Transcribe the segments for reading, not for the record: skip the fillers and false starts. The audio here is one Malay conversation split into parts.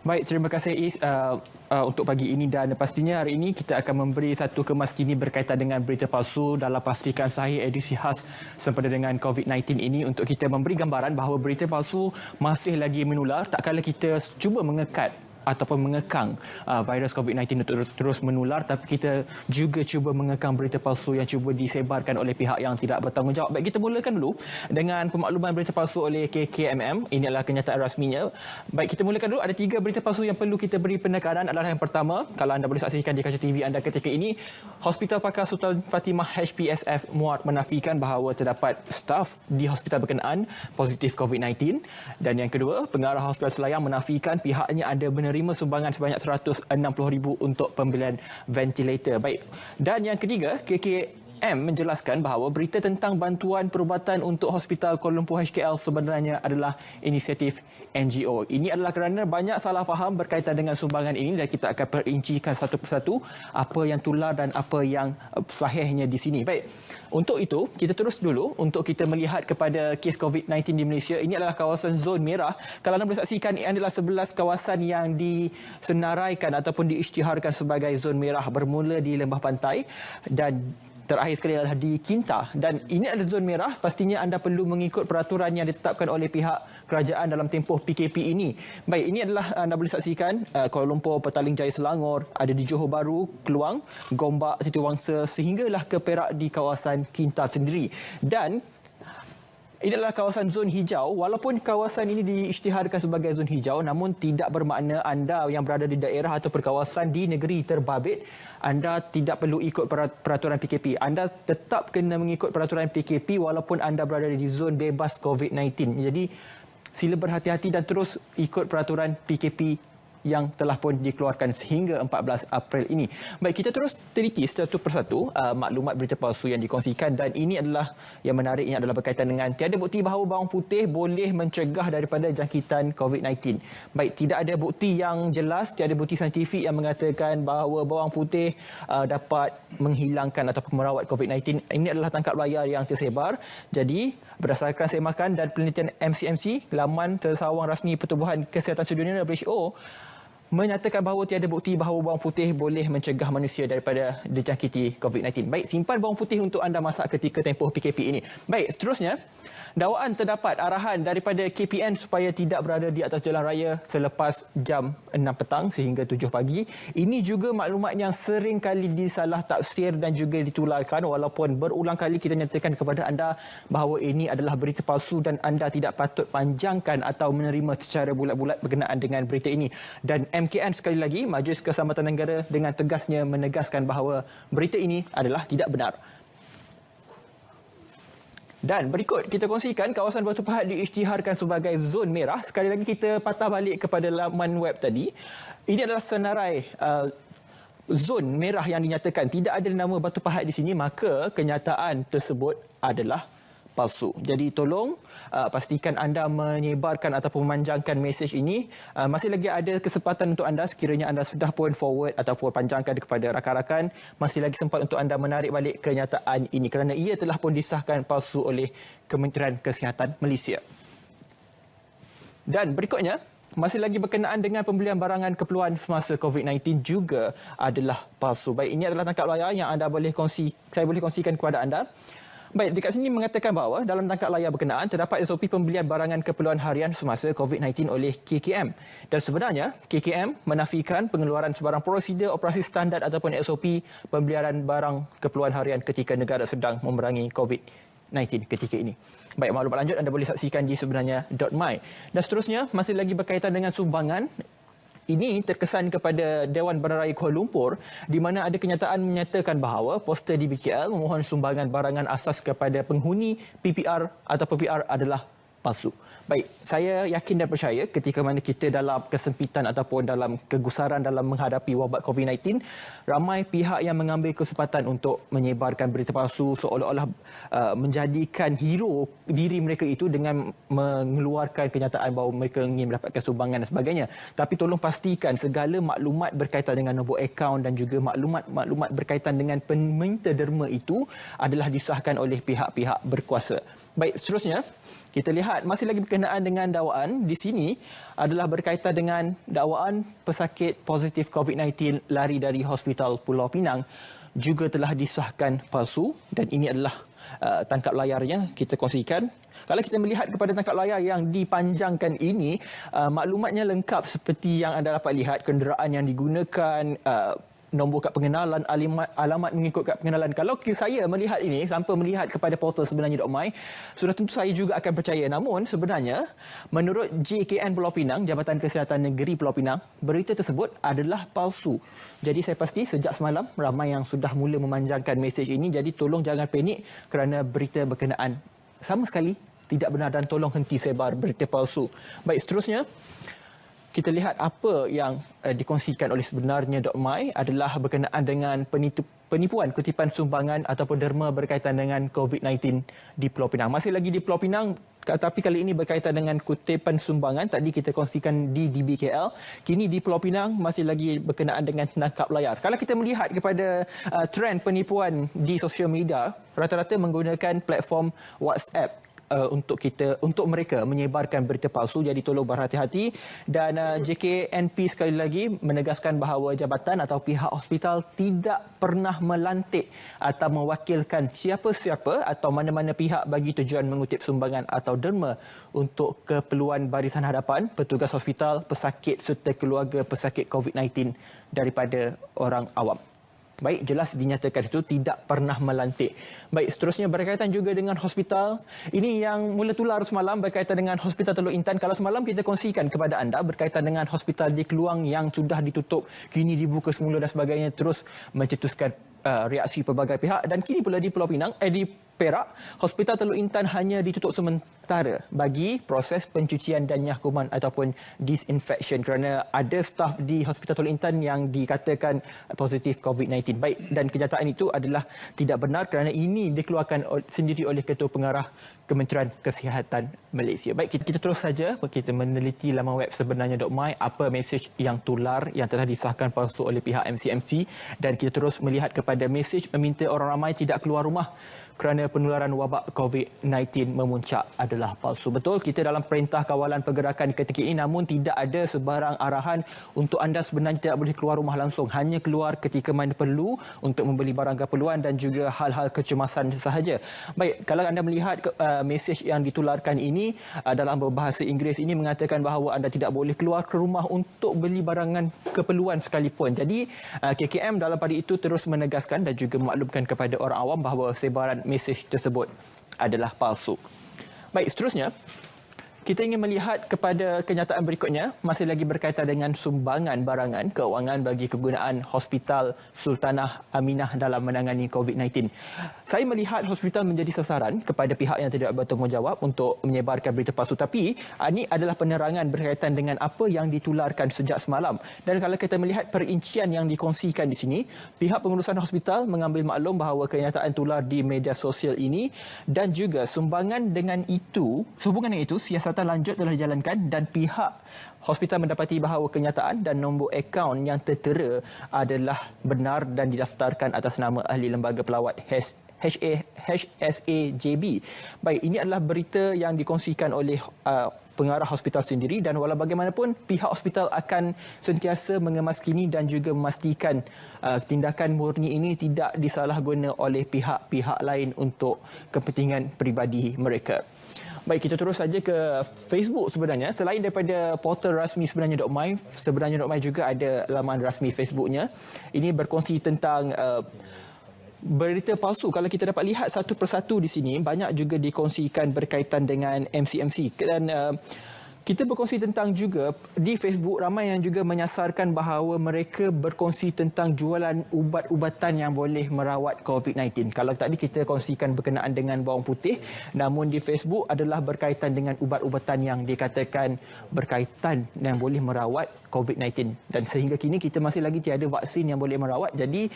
Baik, terima kasih Is untuk pagi ini dan pastinya hari ini kita akan memberi satu kemas kini berkaitan dengan berita palsu dalam pastikan sahih edisi khas sempena dengan COVID-19 ini untuk kita memberi gambaran bahawa berita palsu masih lagi menular tak kala kita cuba mengekat ataupun mengekang virus COVID-19 untuk terus menular, tapi kita juga cuba mengekang berita palsu yang cuba disebarkan oleh pihak yang tidak bertanggungjawab. Baik, kita mulakan dulu dengan pemakluman berita palsu oleh KKMM. Ini adalah kenyataan rasminya. Baik, kita mulakan dulu. Ada 3 berita palsu yang perlu kita beri penekanan. Adalah yang pertama, kalau anda boleh saksikan di kaca TV anda ketika ini, Hospital Pakar Sultan Fatimah HPSF Muar menafikan bahawa terdapat staf di hospital berkenaan positif COVID-19. Dan yang kedua, pengarah Hospital Selayang menafikan pihaknya ada menerima sumbangan sebanyak 160,000 untuk pembelian ventilator. Baik. Dan yang ketiga, KKM menjelaskan bahawa berita tentang bantuan perubatan untuk Hospital Kuala Lumpur HKL sebenarnya adalah inisiatif NGO. Ini adalah kerana banyak salah faham berkaitan dengan sumbangan ini dan kita akan perincikan satu persatu apa yang tular dan apa yang sahihnya di sini. Baik. Untuk itu, kita terus dulu untuk kita melihat kepada kes COVID-19 di Malaysia. Ini adalah kawasan zon merah. Kalau anda boleh saksikan, ini adalah 11 kawasan yang disenaraikan ataupun diisytiharkan sebagai zon merah bermula di Lembah Pantai dan terakhir sekali adalah di Kinta. Dan ini adalah zon merah, pastinya anda perlu mengikut peraturan yang ditetapkan oleh pihak kerajaan dalam tempoh PKP ini. Baik, ini adalah anda boleh saksikan Kuala Lumpur, Petaling Jaya, Selangor, ada di Johor Bahru, Keluang, Gombak, Setiawangsa sehinggalah ke Perak di kawasan Kinta sendiri. Dan ini adalah kawasan zon hijau. Walaupun kawasan ini diisytiharkan sebagai zon hijau, namun tidak bermakna anda yang berada di daerah atau perkawasan di negeri terbabit, anda tidak perlu ikut peraturan PKP. Anda tetap kena mengikut peraturan PKP walaupun anda berada di zon bebas COVID-19. Jadi, sila berhati-hati dan terus ikut peraturan PKP yang telah pun dikeluarkan sehingga 14 April ini. Baik, kita terus teliti satu persatu maklumat berita palsu yang dikongsikan dan ini adalah yang menariknya adalah berkaitan dengan tiada bukti bahawa bawang putih boleh mencegah daripada jangkitan COVID-19. Baik, tidak ada bukti yang jelas, tiada bukti saintifik yang mengatakan bahawa bawang putih dapat menghilangkan ataupun merawat COVID-19. Ini adalah tangkap layar yang tersebar. Jadi, berdasarkan semakan dan penelitian MCMC, laman tersawang rasmi Pertubuhan Kesihatan Sedunia WHO, menyatakan bahawa tiada bukti bahawa bawang putih boleh mencegah manusia daripada dijangkiti COVID-19. Baik, simpan bawang putih untuk anda masak ketika tempoh PKP ini. Baik, seterusnya, dakwaan terdapat arahan daripada KPN supaya tidak berada di atas jalan raya selepas jam 6 petang sehingga 7 pagi. Ini juga maklumat yang sering kali disalah tafsir dan juga ditularkan walaupun berulang kali kita nyatakan kepada anda bahawa ini adalah berita palsu dan anda tidak patut panjangkan atau menerima secara bulat-bulat berkenaan dengan berita ini. Dan MKN sekali lagi, Majlis Keselamatan Negara dengan tegasnya menegaskan bahawa berita ini adalah tidak benar. Dan berikut kita kongsikan kawasan Batu Pahat diisytiharkan sebagai zon merah. Sekali lagi kita patah balik kepada laman web tadi. Ini adalah senarai zon merah yang dinyatakan. Tidak ada nama Batu Pahat di sini, maka kenyataan tersebut adalah palsu. Jadi tolong pastikan anda menyebarkan ataupun memanjangkan mesej ini. Masih lagi ada kesempatan untuk anda sekiranya anda sudah pun forward ataupun panjangkan kepada rakan-rakan. Masih lagi sempat untuk anda menarik balik kenyataan ini kerana ia telah pun disahkan palsu oleh Kementerian Kesihatan Malaysia. Dan berikutnya, masih lagi berkenaan dengan pembelian barangan keperluan semasa COVID-19 juga adalah palsu. Baik, ini adalah tangkap layar yang saya boleh kongsikan kepada anda. Baik, dekat sini mengatakan bahawa dalam tangkap layar berkenaan terdapat SOP pembelian barangan keperluan harian semasa COVID-19 oleh KKM. Dan sebenarnya, KKM menafikan pengeluaran sebarang prosedur operasi standard ataupun SOP pembelian barang keperluan harian ketika negara sedang memerangi COVID-19 ketika ini. Baik, maklumat lanjut anda boleh saksikan di sebenarnya.my. Dan seterusnya, masih lagi berkaitan dengan sumbangan. Ini terkesan kepada Dewan Bandaraya Kuala Lumpur di mana ada kenyataan menyatakan bahawa poster di BKL memohon sumbangan barangan asas kepada penghuni PPR atau PPR adalah palsu. Baik, saya yakin dan percaya ketika mana kita dalam kesempitan ataupun dalam kegusaran dalam menghadapi wabak COVID-19, ramai pihak yang mengambil kesempatan untuk menyebarkan berita palsu seolah-olah menjadikan hero diri mereka itu dengan mengeluarkan kenyataan bahawa mereka ingin mendapatkan sumbangan dan sebagainya. Tapi tolong pastikan segala maklumat berkaitan dengan nombor akaun dan juga maklumat berkaitan dengan peminta derma itu adalah disahkan oleh pihak-pihak berkuasa. Baik, seterusnya kita lihat masih lagi berkenaan dengan dakwaan. Di sini adalah berkaitan dengan dakwaan pesakit positif COVID-19 lari dari Hospital Pulau Pinang juga telah disahkan palsu, dan ini adalah tangkap layarnya kita kongsikan. Kalau kita melihat kepada tangkap layar yang dipanjangkan ini, maklumatnya lengkap seperti yang anda dapat lihat, kenderaan yang digunakan, nombor kad pengenalan, alamat mengikut kad pengenalan. Kalau saya melihat ini, tanpa melihat kepada portal sebenarnya.my, sudah tentu saya juga akan percaya. Namun sebenarnya, menurut JKN Pulau Pinang, Jabatan Kesihatan Negeri Pulau Pinang, berita tersebut adalah palsu. Jadi saya pasti sejak semalam, ramai yang sudah mula memanjangkan mesej ini. Jadi tolong jangan panik kerana berita berkenaan sama sekali tidak benar, dan tolong henti sebar berita palsu. Baik, seterusnya, kita lihat apa yang dikongsikan oleh sebenarnya.my adalah berkenaan dengan penipuan kutipan sumbangan ataupun derma berkaitan dengan COVID-19 di Pulau Pinang. Masih lagi di Pulau Pinang, tapi kali ini berkaitan dengan kutipan sumbangan. Tadi kita kongsikan di DBKL. Kini di Pulau Pinang masih lagi berkenaan dengan tangkap layar. Kalau kita melihat kepada trend penipuan di sosial media, rata-rata menggunakan platform WhatsApp untuk mereka menyebarkan berita palsu. Jadi tolong berhati-hati, dan JKNP sekali lagi menegaskan bahawa jabatan atau pihak hospital tidak pernah melantik atau mewakilkan siapa-siapa atau mana-mana pihak bagi tujuan mengutip sumbangan atau derma untuk keperluan barisan hadapan, petugas hospital, pesakit serta keluarga pesakit COVID-19 daripada orang awam. Baik, jelas dinyatakan itu tidak pernah melantik. Baik, seterusnya berkaitan juga dengan hospital. Ini yang mula tular semalam berkaitan dengan Hospital Teluk Intan. Kalau semalam kita kongsikan kepada anda berkaitan dengan hospital di Keluang yang sudah ditutup, kini dibuka semula dan sebagainya, terus mencetuskan reaksi pelbagai pihak. Dan kini pula di Pulau Pinang, di Perak, Hospital Teluk Intan hanya ditutup sementara bagi proses pencucian dan nyakuman ataupun disinfection kerana ada staf di Hospital Teluk Intan yang dikatakan positif COVID-19. Baik, dan kenyataan itu adalah tidak benar kerana ini dikeluarkan sendiri oleh Ketua Pengarah Kementerian Kesihatan Malaysia. Baik, kita terus saja kita meneliti laman web sebenarnya.my apa mesej yang tular yang telah disahkan palsu oleh pihak MCMC, dan kita terus melihat kepada mesej meminta orang ramai tidak keluar rumah kerana penularan wabak COVID-19 memuncak adalah palsu. Betul, kita dalam perintah kawalan pergerakan ketika ini, namun tidak ada sebarang arahan untuk anda sebenarnya tidak boleh keluar rumah langsung. Hanya keluar ketika mana perlu untuk membeli barang keperluan dan juga hal-hal kecemasan sahaja. Baik, kalau anda melihat mesej yang ditularkan ini dalam berbahasa Inggeris ini mengatakan bahawa anda tidak boleh keluar ke rumah untuk beli barangan keperluan sekalipun. Jadi KKM dalam pada itu terus menegaskan dan juga memaklumkan kepada orang awam bahawa sebaran mesej tersebut adalah palsu. Baik, seterusnya kita ingin melihat kepada kenyataan berikutnya, masih lagi berkaitan dengan sumbangan barangan keuangan bagi kegunaan Hospital Sultanah Aminah dalam menangani COVID-19. Saya melihat hospital menjadi sasaran kepada pihak yang tidak bertanggungjawab untuk menyebarkan berita palsu, tapi ini adalah penerangan berkaitan dengan apa yang ditularkan sejak semalam. Dan kalau kita melihat perincian yang dikongsikan di sini, pihak pengurusan hospital mengambil maklum bahawa kenyataan tular di media sosial ini dan juga sehubungan dengan itu siasatan lanjut telah dijalankan, dan pihak hospital mendapati bahawa kenyataan dan nombor akaun yang tertera adalah benar dan didaftarkan atas nama ahli lembaga pelawat HSAJB. Baik, ini adalah berita yang dikongsikan oleh pengarah hospital sendiri, dan walau bagaimanapun pihak hospital akan sentiasa mengemaskini dan juga memastikan tindakan murni ini tidak disalahguna oleh pihak-pihak lain untuk kepentingan peribadi mereka. Baik, kita terus saja ke Facebook sebenarnya. Selain daripada portal rasmi sebenarnya.my, sebenarnya.my juga ada laman rasmi Facebooknya. Ini berkongsi tentang berita palsu. Kalau kita dapat lihat satu persatu di sini, banyak juga dikongsikan berkaitan dengan MCMC. Dan kita berkongsi tentang juga di Facebook, ramai yang juga menyasarkan bahawa mereka berkongsi tentang jualan ubat-ubatan yang boleh merawat COVID-19. Kalau tadi kita kongsikan berkenaan dengan bawang putih, namun di Facebook adalah berkaitan dengan ubat-ubatan yang dikatakan berkaitan yang boleh merawat COVID-19. Dan sehingga kini kita masih lagi tiada vaksin yang boleh merawat. Jadi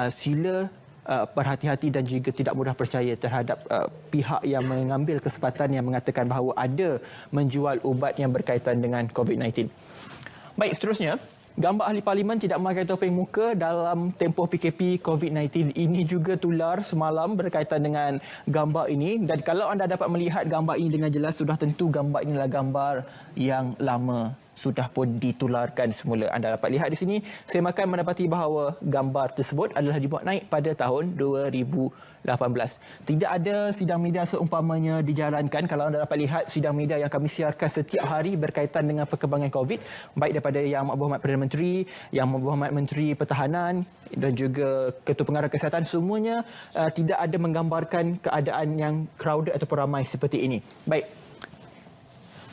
sila berhati-hati dan juga tidak mudah percaya terhadap pihak yang mengambil kesempatan yang mengatakan bahawa ada menjual ubat yang berkaitan dengan COVID-19. Baik, seterusnya Gambar ahli parlimen tidak memakai topeng muka dalam tempoh PKP COVID-19 ini juga tular semalam berkaitan dengan gambar ini. Dan kalau anda dapat melihat gambar ini dengan jelas, sudah tentu gambar inilah gambar yang lama sudah pun ditularkan semula. Anda dapat lihat di sini, saya makan mendapati bahawa gambar tersebut adalah dibuat naik pada tahun 2018. Tidak ada sidang media seumpamanya dijalankan. Kalau anda dapat lihat sidang media yang kami siarkan setiap hari berkaitan dengan perkembangan COVID, baik daripada Yang Berhormat Perdana Menteri, Yang Berhormat Menteri Pertahanan dan juga Ketua Pengarah Kesihatan, semuanya tidak ada menggambarkan keadaan yang crowded ataupun ramai seperti ini.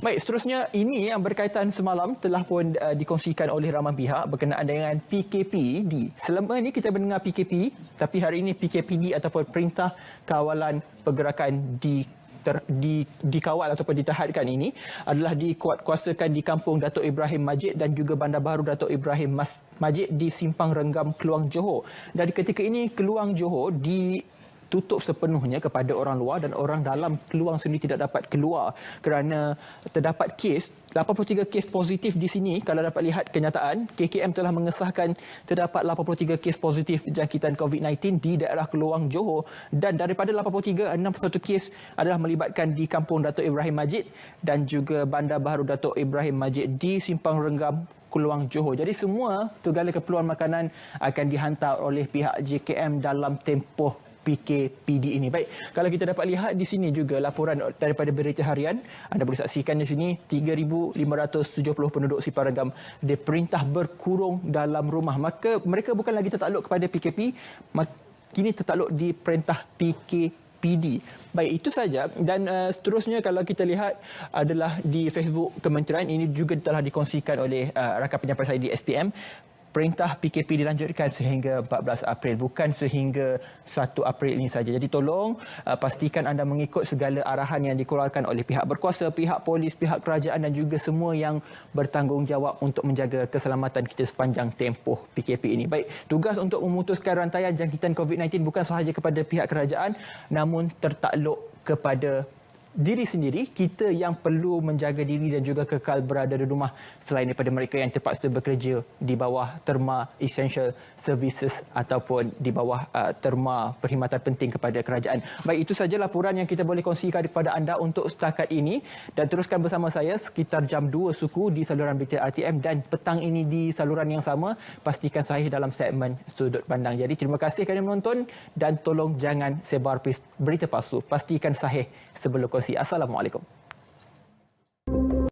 Baik, seterusnya ini yang berkaitan semalam telah pun dikongsikan oleh ramai pihak berkenaan dengan PKPD. Selama ini kita mendengar PKP, tapi hari ini PKPD ataupun Perintah Kawalan Pergerakan dikawal ataupun ditahadkan ini adalah dikuatkuasakan di Kampung Datuk Ibrahim Majid dan juga Bandar Baru Datuk Ibrahim Majid di Simpang Renggam, Keluang Johor. Dan ketika ini Keluang Johor tutup sepenuhnya kepada orang luar dan orang dalam Keluang sendiri tidak dapat keluar kerana terdapat kes, 83 kes positif di sini. Kalau dapat lihat kenyataan, KKM telah mengesahkan terdapat 83 kes positif jangkitan COVID-19 di daerah Keluang Johor, dan daripada 83, 61 kes adalah melibatkan di Kampung Datuk Ibrahim Majid dan juga Bandar Baru Datuk Ibrahim Majid di Simpang Renggam, Keluang Johor. Jadi semua segala keperluan makanan akan dihantar oleh pihak JKM dalam tempoh PKPD ini. Baik, kalau kita dapat lihat di sini juga laporan daripada Berita Harian, anda boleh saksikan di sini 3,570 penduduk Simpang Renggam diperintah berkurung dalam rumah. Maka mereka bukan lagi tertakluk kepada PKP, kini tertakluk di Perintah PKPD. Baik, itu saja. Dan seterusnya kalau kita lihat adalah di Facebook Kementerian, ini juga telah dikongsikan oleh rakan penyampai saya di SPM. Perintah PKP dilanjutkan sehingga 14 April, bukan sehingga 1 April ini saja. Jadi tolong pastikan anda mengikut segala arahan yang dikeluarkan oleh pihak berkuasa, pihak polis, pihak kerajaan dan juga semua yang bertanggungjawab untuk menjaga keselamatan kita sepanjang tempoh PKP ini. Baik, tugas untuk memutuskan rantaian jangkitan COVID-19 bukan sahaja kepada pihak kerajaan, namun tertakluk kepada diri sendiri. Kita yang perlu menjaga diri dan juga kekal berada di rumah selain daripada mereka yang terpaksa bekerja di bawah terma essential services ataupun di bawah terma perkhidmatan penting kepada kerajaan. Baik, itu saja laporan yang kita boleh kongsikan kepada anda untuk setakat ini, dan teruskan bersama saya sekitar jam 2 suku di saluran Berita RTM dan petang ini di saluran yang sama. Pastikan sahih dalam segmen Sudut Pandang. Jadi terima kasih kerana menonton dan tolong jangan sebar berita palsu. Pastikan sahih sebelum kongsi. Assalamualaikum.